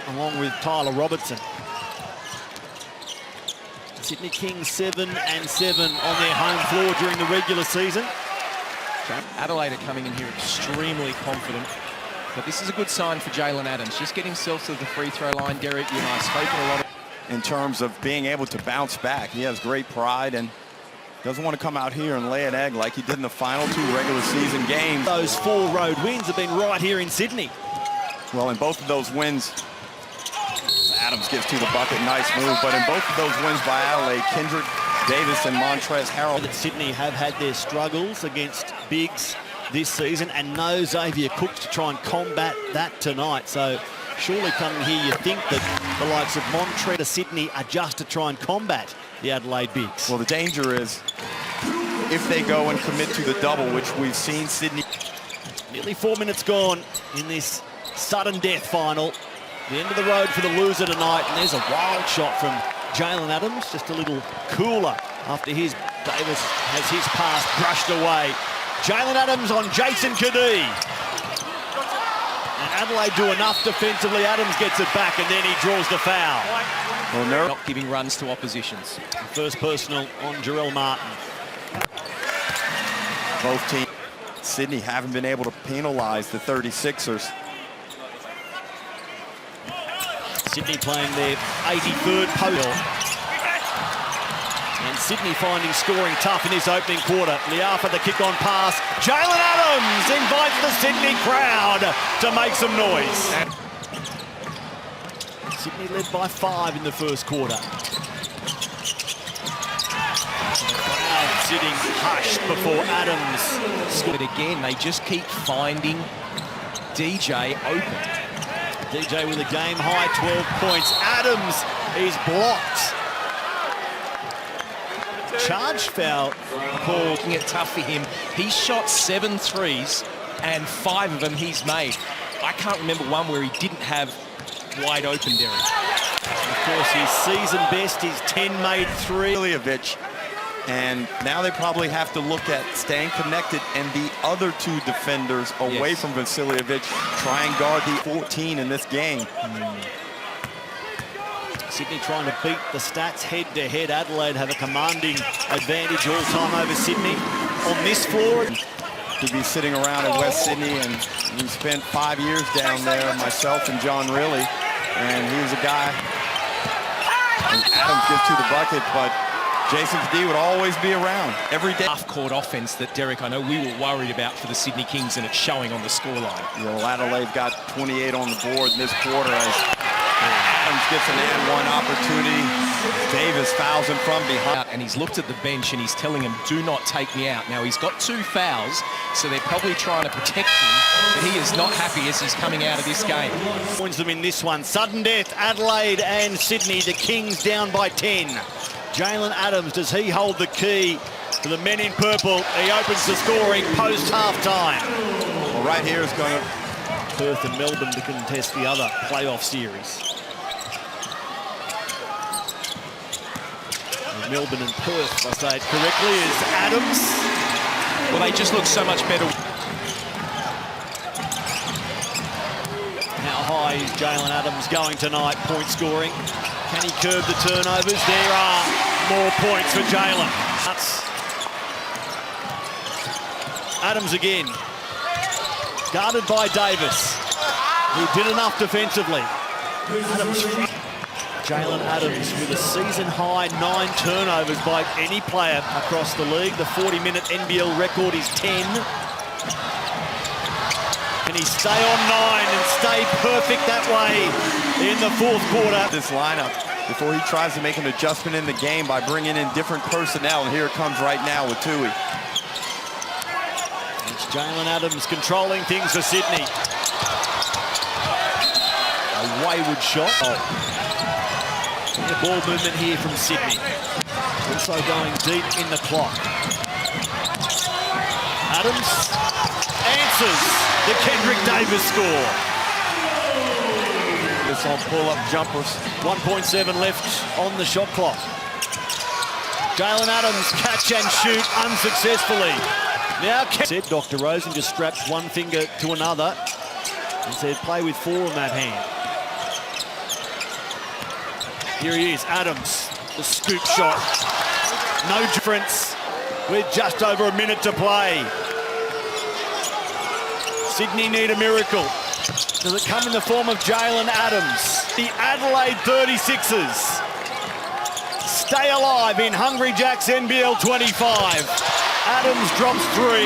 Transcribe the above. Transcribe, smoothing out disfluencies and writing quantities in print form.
along with Tyler Robertson. Sydney Kings 7-7 on their home floor during the regular season. Adelaide are coming in here extremely confident, but this is a good sign for Jaylen Adams. Just get himself to the free throw line. Derek, you and I have spoken a lot in terms of being able to bounce back. He has great pride and doesn't want to come out here and lay an egg like he did in the final 2 regular season games. Those 4 road wins have been right here in Sydney. Well, in both of those wins, Adams gets to the bucket, nice move. But in both of those wins by Adelaide, Kendrick Davis and Montrezl Harrell. That Sydney have had their struggles against bigs this season, and no Xavier Cooks to try and combat that tonight. So surely coming here, you think that the likes of Montrezl to Sydney are just to try and combat the Adelaide bigs. Well, the danger is if they go and commit to the double, which we've seen Sydney. Nearly 4 minutes gone in this sudden death final. The end of the road for the loser tonight, and there's a wild shot from Jaylen Adams, just a little cooler after his Davis has his pass brushed away. Jaylen Adams on Jason Kadee. And Adelaide do enough defensively. Adams gets it back, and then he draws the foul. Well, no. not giving runs to oppositions. First personal on Jarrell Martin. Both teams, Sydney, haven't been able to penalize the 36ers. Sydney playing their 83rd post. And Sydney finding scoring tough in this opening quarter. Liafa the kick on pass. Jaylen Adams invites the Sydney crowd to make some noise. Sydney led by 5 in the first quarter. Crowd sitting hushed before Adams scored. But again, they just keep finding DJ open. DJ with a game-high 12 points. Adams is blocked. Charge foul called. Making it tough for him. He's shot 7 threes, and 5 of them he's made. I can't remember one where he didn't have wide open, Derek. Of course, his season best is 10 made 3. And now they probably have to look at staying connected and the other 2 defenders away from Vasiljevic, try and guard the 14 in this game. Sydney trying to beat the stats head-to-head. Adelaide have a commanding advantage all time over Sydney on this floor. To be sitting around in West Sydney, and we spent 5 years down there, myself and John Riley, and he was a guy, and Adams gets to the bucket, but Jason Kadee would always be around every day. Half-court offense that, Derek, I know we were worried about for the Sydney Kings, and it's showing on the scoreline. Well, Adelaide got 28 on the board in this quarter as Adams gets an and 1 opportunity. Davis fouls him from behind. And he's looked at the bench and he's telling him, do not take me out. Now, he's got 2 fouls, so they're probably trying to protect him, but he is not happy as he's coming out of this game. Points them in this one. Sudden death, Adelaide and Sydney. The Kings down by 10. Jaylen Adams, does he hold the key to the men in purple? He opens the scoring post-half-time. Well, right here is going to Perth and Melbourne to contest the other playoff series. And Melbourne and Perth, if I say it correctly, is Adams. Well, they just look so much better. How high is Jaylen Adams going tonight, point scoring? Can he curb the turnovers? There are more points for Jaylen. Adams again. Guarded by Davis, who did enough defensively. Jaylen Adams with a season-high 9 turnovers by any player across the league. The 40-minute NBL record is 10. Can he stay on 9 and stay perfect that way in the fourth quarter? this lineup before he tries to make an adjustment in the game by bringing in different personnel, and here it comes right now with Tui. It's Jaylen Adams controlling things for Sydney. A wayward shot. The ball movement here from Sydney. Also going deep in the clock. Adams answers the Kendrick Davis score. This on pull-up jumpers. 1.7 left on the shot clock. Jaylen Adams catch and shoot unsuccessfully. Now, said Dr. Rosen just strapped one finger to another and said play with 4 on that hand. Here he is, Adams, the scoop shot. No difference with just over a minute to play. Sydney need a miracle. Does it come in the form of Jaylen Adams? The Adelaide 36ers stay alive in Hungry Jack's NBL 25. Adams drops 3.